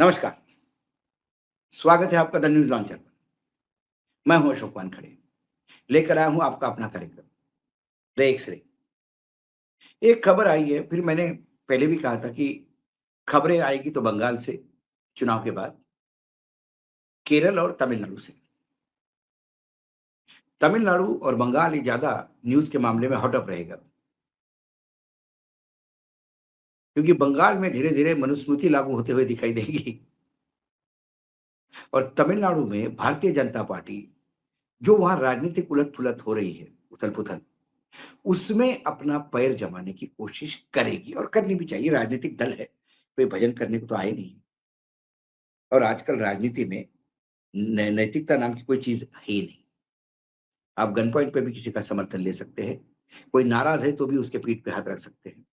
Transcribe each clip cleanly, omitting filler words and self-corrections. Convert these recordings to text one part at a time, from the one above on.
नमस्कार, स्वागत है आपका द न्यूज़ लॉन्चर पर। मैं हूं अशोक वानखड़े, लेकर आया हूं आपका अपना कार्यक्रम द एक्स-रे। एक खबर आई है, फिर मैंने पहले भी कहा था कि खबरें आएगी तो बंगाल से, चुनाव के बाद, केरल और तमिलनाडु से। तमिलनाडु और बंगाल ही ज़्यादा न्यूज़ के मामले में हॉट अप रहेगा, क्योंकि बंगाल में धीरे-धीरे मनुस्मृति लागू होते हुए दिखाई देगी और तमिलनाडु में भारतीय जनता पार्टी, जो वहाँ राजनीतिक उलट-पुलट हो रही है, उथल-पुथल, उसमें अपना पैर जमाने की कोशिश करेगी और करनी भी चाहिए। राजनीतिक दल है, कोई भजन करने को तो आए नहीं। और आजकल राजनीति में नैतिकता नाम की कोई चीज है ही नहीं। आप गन पॉइंट पे भी किसी का समर्थन ले सकते हैं। कोई नाराज है तो भी उसके पीठ पे हाथ रख सकते हैं।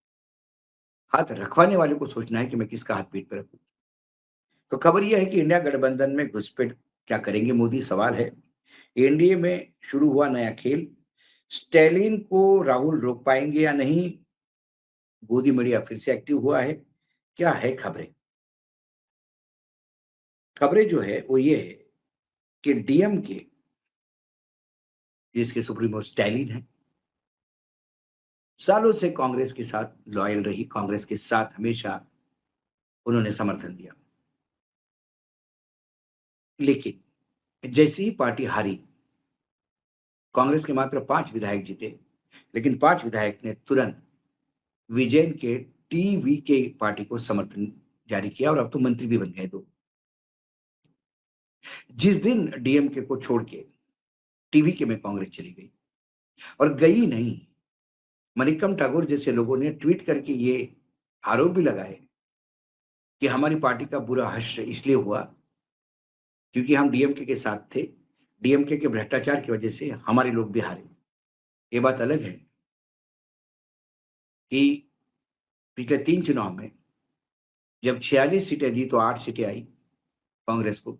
हाथ रखवाने वाले को सोचना है कि मैं किसका हाथ पीठ पे रखूं। तो खबर यह है कि इंडिया गठबंधन में घुसपैठ क्या करेंगे मोदी, सवाल है। एनडीए में शुरू हुआ नया खेल। स्टैलिन को राहुल रोक पाएंगे या नहीं? गोदी मीडिया फिर से एक्टिव हुआ है। क्या है खबरें? खबरें जो है वो ये है कि डीएम के, जिसके सुप्रीमो स्टैलिन है, सालों से कांग्रेस के साथ लॉयल रही, कांग्रेस के साथ हमेशा उन्होंने समर्थन दिया। लेकिन जैसे ही पार्टी हारी, कांग्रेस के मात्र 5 विधायक जीते, लेकिन 5 विधायक ने तुरंत विजयन के टीवीके पार्टी को समर्थन जारी किया और अब तो मंत्री भी बन गए 2। जिस दिन डीएमके को छोड़ के टीवीके में कांग्रेस चली गई, और गई नहीं, मनिकम ठाकुर जैसे लोगों ने ट्वीट करके ये आरोप भी लगाए कि हमारी पार्टी का बुरा हश्र इसलिए हुआ क्योंकि हम डीएमके के साथ थे। डीएमके के भ्रष्टाचार की वजह से हमारे लोग भी हारे। ये बात अलग है कि पिछले 3 चुनाव में जब 46 सीटें दी तो 8 सीटें आई कांग्रेस को,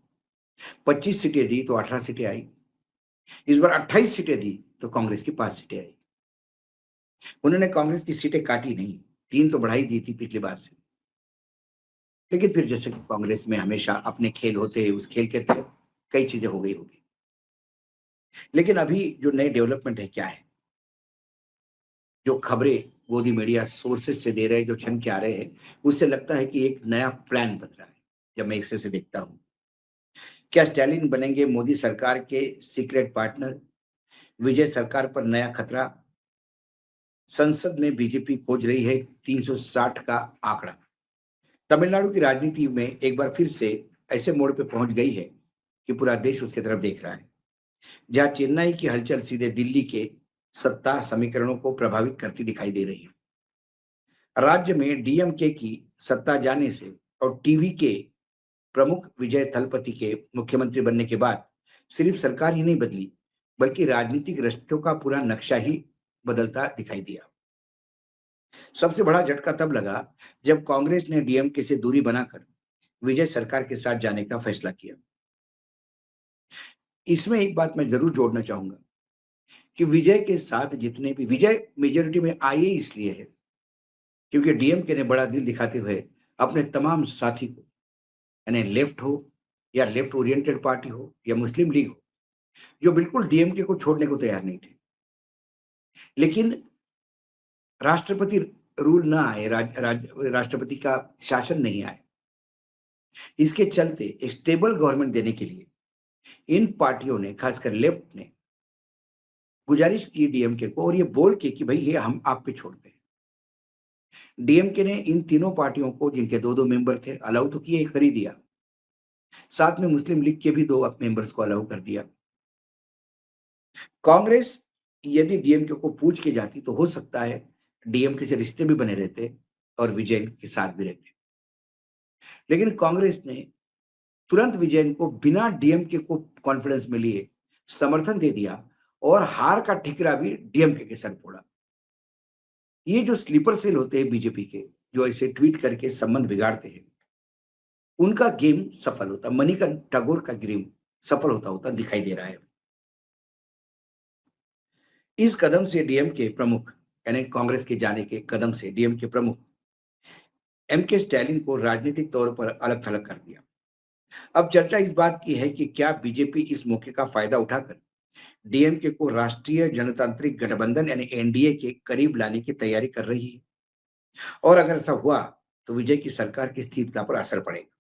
25 सीटें दी तो 18 सीटें आई। इस बार 28 सीटें दी तो कांग्रेस की 5 सीटें आई। उन्होंने कांग्रेस की सीटें काटी नहीं, 3 तो बढ़ाई दी थी पिछली बार से। लेकिन फिर जैसे कि कांग्रेस में हमेशा अपने खेल होते हैं, उस खेल के तहत कई चीजें हो गई होगी। लेकिन अभी जो नए डेवलपमेंट है क्या है, जो खबरें गोदी मीडिया सोर्सेस से दे रहे हैं, जो छन के आ रहे हैं, उससे लगता है कि एक नया प्लान बन रहा है। जब मैं इससे देखता हूं, क्या स्टैलिन बनेंगे मोदी सरकार के सीक्रेट पार्टनर? विजय सरकार पर नया खतरा। संसद में बीजेपी खोज रही है 360 का आंकड़ा। तमिलनाडु की राजनीति में एक बार फिर से ऐसे मोड़ पे पहुंच गई है कि पूरा देश उसकी तरफ देख रहा है। जहां चेन्नई की हलचल सीधे दिल्ली के सत्ता समीकरणों को प्रभावित करती दिखाई दे रही है। राज्य में डीएमके की सत्ता जाने से और टीवी के प्रमुख विजय थलपति के मुख्यमंत्री बनने के बाद सिर्फ सरकार ही नहीं बदली, बल्कि राजनीतिक रिश्तों का पूरा नक्शा ही बदलता दिखाई दिया। सबसे बड़ा झटका तब लगा जब कांग्रेस ने डीएमके से दूरी बनाकर विजय सरकार के साथ जाने का फैसला किया। इसमें एक बात मैं जरूर जोड़ना चाहूंगा कि विजय के साथ जितने भी, विजय मेजोरिटी में आए ही इसलिए है क्योंकि डीएमके ने बड़ा दिल दिखाते हुए अपने तमाम साथी को, यानी लेफ्ट हो या लेफ्ट ओरिएंटेड पार्टी हो या मुस्लिम लीग हो, जो बिल्कुल डीएमके को छोड़ने को तैयार नहीं थे। लेकिन राष्ट्रपति रूल ना आए, राष्ट्रपति का शासन नहीं आए, इसके चलते एक स्टेबल गवर्नमेंट देने के लिए इन पार्टियों ने, खासकर लेफ्ट ने, गुजारिश की डीएमके को, और ये बोल के कि भाई ये हम आप पे छोड़ते हैं। डीएमके ने इन तीनों पार्टियों को, जिनके 2-2 मेंबर थे, अलाउ तो किए, कर ही दिया। साथ में मुस्लिम लीग के भी 2 मेंबर्स को अलाउ कर दिया। कांग्रेस यदि डीएमके को पूछ के जाती तो हो सकता है डीएमके से रिश्ते भी बने रहते और विजयन के साथ भी रहते। लेकिन कांग्रेस ने तुरंत विजयन को बिना डीएमके को कॉन्फिडेंस में लिए समर्थन दे दिया और हार का ठिकरा भी डीएमके के सर फोड़ा। ये जो स्लीपर सेल होते हैं बीजेपी के, जो ऐसे ट्वीट करके संबंध बिगाड़ते हैं, उनका गेम सफल होता, मणिकर्ण टैगोर का गेम सफल होता होता दिखाई दे रहा है। इस कदम से डीएमके प्रमुख, यानी कांग्रेस के जाने के कदम से डीएमके प्रमुख एम के स्टैलिन को राजनीतिक तौर पर अलग थलग कर दिया। अब चर्चा इस बात की है कि क्या बीजेपी इस मौके का फायदा उठाकर डीएमके को राष्ट्रीय जनतांत्रिक गठबंधन यानी एनडीए के करीब लाने की तैयारी कर रही है, और अगर ऐसा हुआ तो विजय की सरकार की स्थिरता पर असर पड़ेगा।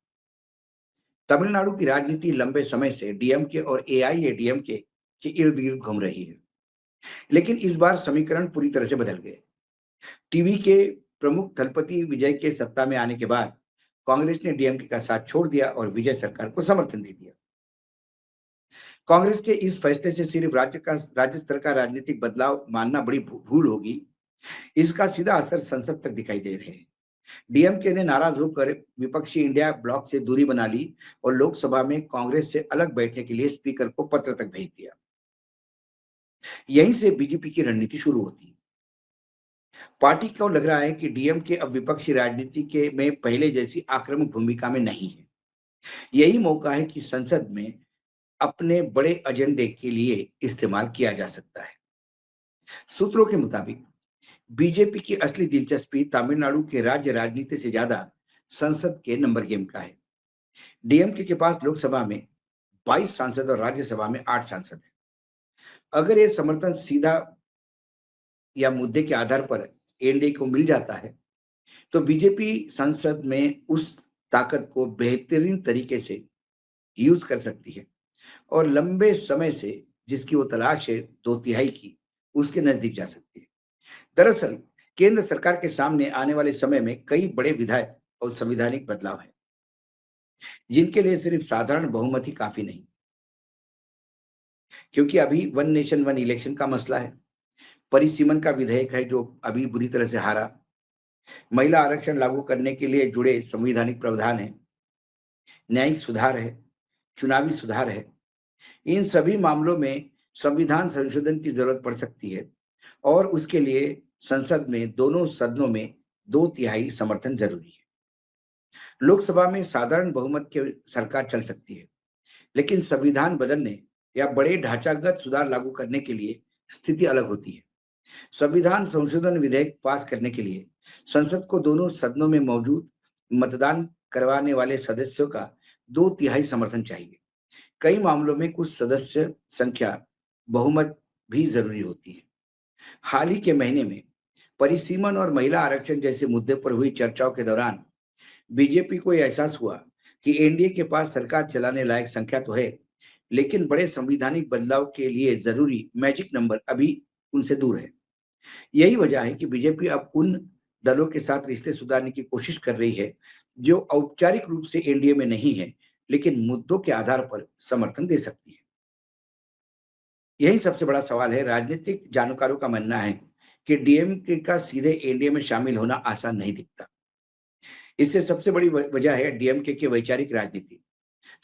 तमिलनाडु की राजनीति लंबे समय से डीएमके और एआईएडीएमके के इर्द गिर्द घूम रही है, लेकिन इस बार समीकरण पूरी तरह से बदल गए। टीवी के प्रमुख दलपति विजय के सत्ता में आने के बाद कांग्रेस ने डीएमके का साथ छोड़ दिया और विजय सरकार को समर्थन दे दिया। कांग्रेस के इस फैसले से सिर्फ राज्य स्तर का राजनीतिक बदलाव मानना बड़ी भूल होगी। इसका सीधा असर संसद तक दिखाई दे रहे हैं। डीएमके ने नाराज होकर विपक्षी इंडिया ब्लॉक से दूरी बना ली और लोकसभा में कांग्रेस से अलग बैठने के लिए स्पीकर को पत्र तक भेज दिया। यहीं से बीजेपी की रणनीति शुरू होती है। पार्टी को लग रहा है कि डीएमके अब विपक्षी राजनीति के में पहले जैसी आक्रामक भूमिका में नहीं है। यही मौका है कि संसद में अपने बड़े एजेंडे के लिए इस्तेमाल किया जा सकता है। सूत्रों के मुताबिक बीजेपी की असली दिलचस्पी तमिलनाडु के राज्य राजनीति से ज्यादा संसद के नंबर गेम का है। डीएमके के पास लोकसभा में 22 सांसद और राज्यसभा में 8 सांसद हैं। अगर ये समर्थन सीधा या मुद्दे के आधार पर एनडीए को मिल जाता है तो बीजेपी संसद में उस ताकत को बेहतरीन तरीके से यूज कर सकती है और लंबे समय से जिसकी वो तलाश है 2/3 की, उसके नजदीक जा सकती है। दरअसल केंद्र सरकार के सामने आने वाले समय में कई बड़े विधायक और संवैधानिक बदलाव हैं, जिनके लिए सिर्फ साधारण बहुमत ही काफी नहीं, क्योंकि अभी वन नेशन वन इलेक्शन का मसला है। परिसीमन का विधेयक है जो अभी बुरी तरह से हारा। महिला आरक्षण लागू करने के लिए जुड़े संवैधानिक प्रावधान है, न्यायिक सुधार है, चुनावी सुधार है। इन सभी मामलों में संविधान संशोधन की जरूरत पड़ सकती है और उसके लिए संसद में दोनों सदनों में 2/3 समर्थन जरूरी है। लोकसभा में साधारण बहुमत की सरकार चल सकती है, लेकिन संविधान बदलने या बड़े ढांचागत सुधार लागू करने के लिए स्थिति अलग होती है। संविधान संशोधन विधेयक पास करने के लिए संसद को दोनों सदनों में मौजूद मतदान करवाने वाले सदस्यों का 2/3 समर्थन चाहिए। कई मामलों में कुछ सदस्य संख्या बहुमत भी जरूरी होती है। हाल ही के महीने में परिसीमन और महिला आरक्षण जैसे मुद्दे पर हुई चर्चाओं के दौरान बीजेपी को यह एहसास हुआ कि एनडीए के पास सरकार चलाने लायक संख्या तो है, लेकिन बड़े संवैधानिक बदलाव के लिए जरूरी मैजिक नंबर अभी उनसे दूर है। यही वजह है कि बीजेपी अब उन दलों के साथ रिश्ते सुधारने की कोशिश कर रही है जो औपचारिक रूप से एनडीए में नहीं है, लेकिन मुद्दों के आधार पर समर्थन दे सकती है। यही सबसे बड़ा सवाल है। राजनीतिक जानकारों का मानना है कि डीएमके का सीधे एनडीए में शामिल होना आसान नहीं दिखता। इससे सबसे बड़ी वजह है डीएमके की वैचारिक राजनीति।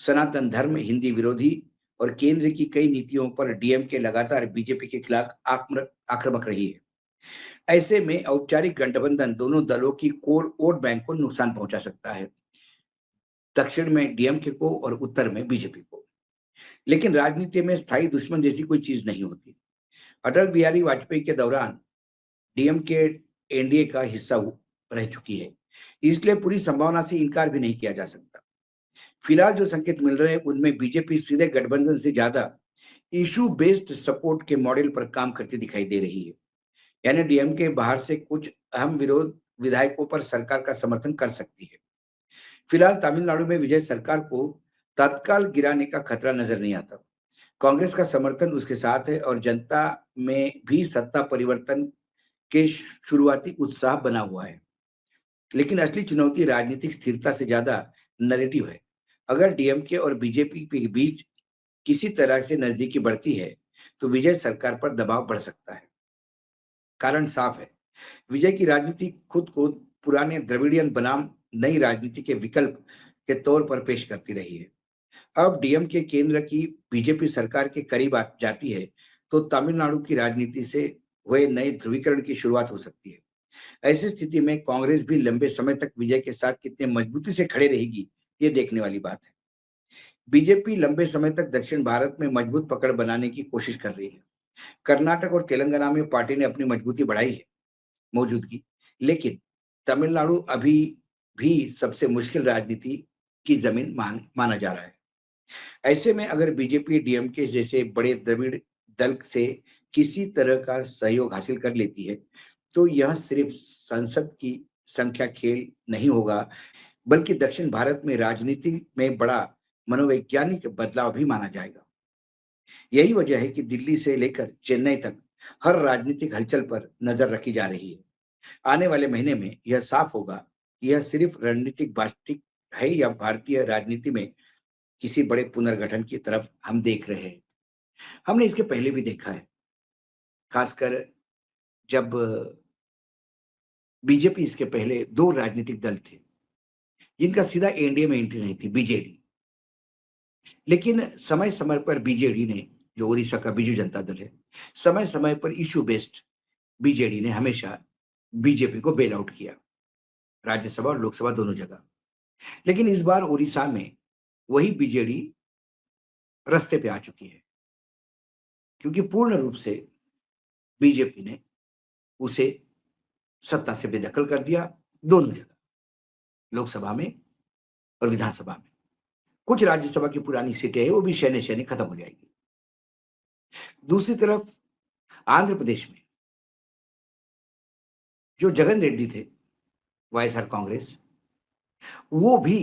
सनातन धर्म, हिंदी विरोधी और केंद्र की कई नीतियों पर डीएमके लगातार बीजेपी के खिलाफ आक्रामक रही है। ऐसे में औपचारिक गठबंधन दोनों दलों की कोर वोट बैंक को नुकसान पहुंचा सकता है, दक्षिण में डीएमके को और उत्तर में बीजेपी को। लेकिन राजनीति में स्थायी दुश्मन जैसी कोई चीज नहीं होती। अटल बिहारी वाजपेयी के दौरान डीएमके एनडीए का हिस्सा रह चुकी है, इसलिए पूरी संभावना से इनकार भी नहीं किया जा सकता। फिलहाल जो संकेत मिल रहे हैं उनमें बीजेपी सीधे गठबंधन से ज्यादा इशू बेस्ड सपोर्ट के मॉडल पर काम करती दिखाई दे रही है। यानी डीएमके बाहर से कुछ अहम विरोध विधायकों पर सरकार का समर्थन कर सकती है। फिलहाल तमिलनाडु में विजय सरकार को तत्काल गिराने का खतरा नजर नहीं आता। कांग्रेस का समर्थन उसके साथ है और जनता में भी सत्ता परिवर्तन के शुरुआती उत्साह बना हुआ है। लेकिन असली चुनौती राजनीतिक स्थिरता से ज्यादा नैरेटिव है। अगर डीएमके और बीजेपी के बीच किसी तरह से नजदीकी बढ़ती है तो विजय सरकार पर दबाव बढ़ सकता है। कारण साफ है, विजय की राजनीति खुद को पुराने द्रविडियन बनाम नई राजनीति के विकल्प के तौर पर पेश करती रही है। अब डीएमके केंद्र की बीजेपी सरकार के करीब आ जाती है तो तमिलनाडु की राजनीति से हुए नए ध्रुवीकरण की शुरुआत हो सकती है। ऐसी स्थिति में कांग्रेस भी लंबे समय तक विजय के साथ कितने मजबूती से खड़े रहेगी, ये देखने वाली बात है। बीजेपी लंबे समय तक दक्षिण भारत में मजबूत पकड़ बनाने की कोशिश कर रही है। कर्नाटक और तेलंगाना में पार्टी ने अपनी मजबूती बढ़ाई है, मौजूदगी, लेकिन तमिलनाडु अभी भी सबसे मुश्किल राजनीति की जमीन माना जा रहा है। ऐसे में अगर बीजेपी डीएमके जैसे बड़े द्रविड़ दल से किसी तरह का सहयोग हासिल कर लेती है, तो यह सिर्फ संसद की संख्या खेल नहीं होगा, बल्कि दक्षिण भारत में राजनीति में बड़ा मनोवैज्ञानिक बदलाव भी माना जाएगा। यही वजह है कि दिल्ली से लेकर चेन्नई तक हर राजनीतिक हलचल पर नजर रखी जा रही है। आने वाले महीने में यह साफ होगा कि यह सिर्फ रणनीतिक बातचीत है या भारतीय राजनीति में किसी बड़े पुनर्गठन की तरफ हम देख रहे हैं। हमने इसके पहले भी देखा है, खासकर जब बीजेपी इसके पहले 2 राजनीतिक दल थे, जिनका सीधा एनडीए में एंट्री नहीं थी, बीजेडी। लेकिन समय-समय पर बीजेडी ने, जो ओडिशा का बीजू जनता दल है, समय-समय पर इश्यू बेस्ड बीजेडी ने हमेशा बीजेपी को बेल आउट किया, राज्यसभा और लोकसभा दोनों जगह। लेकिन इस बार ओडिशा में वही बीजेडी रास्ते पे आ चुकी है, क्योंकि पूर्ण रूप से बीजेपी ने उसे सत्ता से बेदखल कर दिया दोनों जगह, लोकसभा में और विधानसभा में। कुछ राज्यसभा की पुरानी सीटें हैं, वो भी शहने-शहने खत्म हो जाएगी। दूसरी तरफ आंध्र प्रदेश में जो जगन रेड्डी थे, वाईएसआर कांग्रेस, वो भी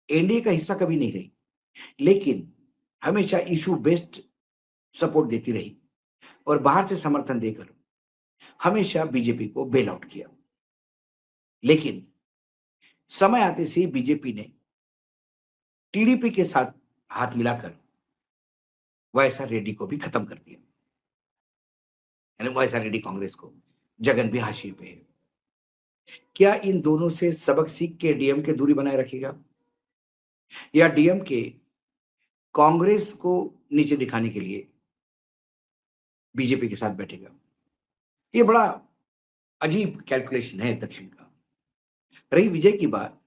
एनडीए का हिस्सा कभी नहीं रही, लेकिन हमेशा इश्यू बेस्ड सपोर्ट देती रही और बाहर से समर्थन देकर हमेशा बीजेपी को बेल आउट किया। लेकिन समय आते से ही बीजेपी ने टीडीपी के साथ हाथ मिलाकर वाईएसआर रेड्डी को भी खत्म कर दिया, यानी वाईएसआर रेड्डी कांग्रेस को। जगन भी हाशिए पे है। क्या इन दोनों से सबक सीख के डीएमके दूरी बनाए रखेगा, या डीएमके कांग्रेस को नीचे दिखाने के लिए बीजेपी के साथ बैठेगा? ये बड़ा अजीब कैलकुलेशन है दक्षिण का। रही विजय की बात,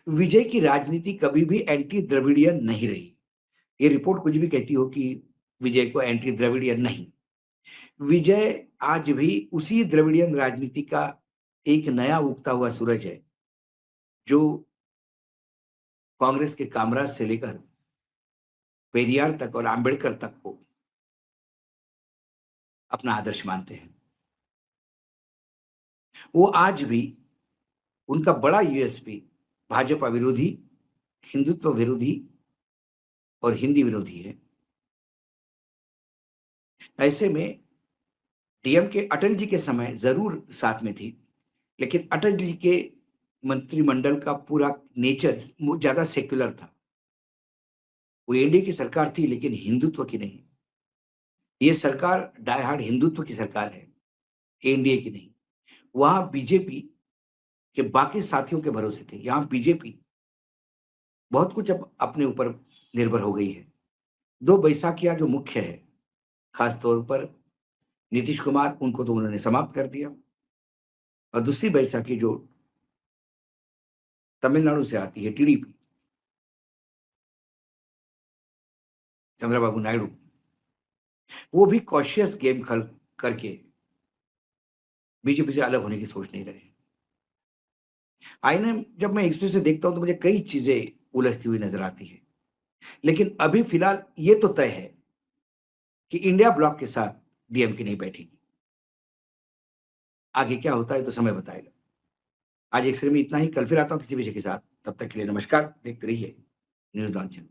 विजय की राजनीति कभी भी एंटी द्रविडियन नहीं रही। ये रिपोर्ट कुछ भी कहती हो कि विजय को एंटी द्रविडियन, नहीं। विजय आज भी उसी द्रविडियन राजनीति का एक नया उगता हुआ सूरज है, जो कांग्रेस के कामराज से लेकर पेरियार तक और आंबेडकर तक को अपना आदर्श मानते हैं। वो आज भी, उनका बड़ा यूएसपी भाजपा विरोधी, हिंदुत्व विरोधी और हिंदी विरोधी है। ऐसे में डीएमके अटल जी के समय जरूर साथ में थी, लेकिन अटल जी के मंत्रिमंडल का पूरा नेचर ज्यादा सेक्युलर था। वो एनडीए की सरकार थी, लेकिन हिंदुत्व की नहीं। ये सरकार डाई हार्ड हिंदुत्व की सरकार है, एनडीए की नहीं। वहां बीजेपी के बाकी साथियों के भरोसे थे, यहां बीजेपी बहुत कुछ अब अपने ऊपर निर्भर हो गई है। 2 बैसाखियां जो मुख्य है, खास तौर पर नीतीश कुमार, उनको तो उन्होंने समाप्त कर दिया, और दूसरी बैसाखी जो तमिलनाडु से आती है, टीडीपी, चंद्रबाबू नायडू, वो भी कॉशियस गेम खल करके बीजेपी से अलग होने की सोच नहीं रहे। आईने जब मैं एक्सरे से देखता हूं तो मुझे कई चीजें उलझती हुई नजर आती है, लेकिन अभी फिलहाल ये तो तय है कि इंडिया ब्लॉक के साथ डीएमके नहीं बैठेगी। आगे क्या होता है तो समय बताएगा। आज एक्सरे में इतना ही, कल फिर आता हूं किसी विषय के साथ। तब तक के लिए नमस्कार, देखते रहिए न्यूज लॉन्चर।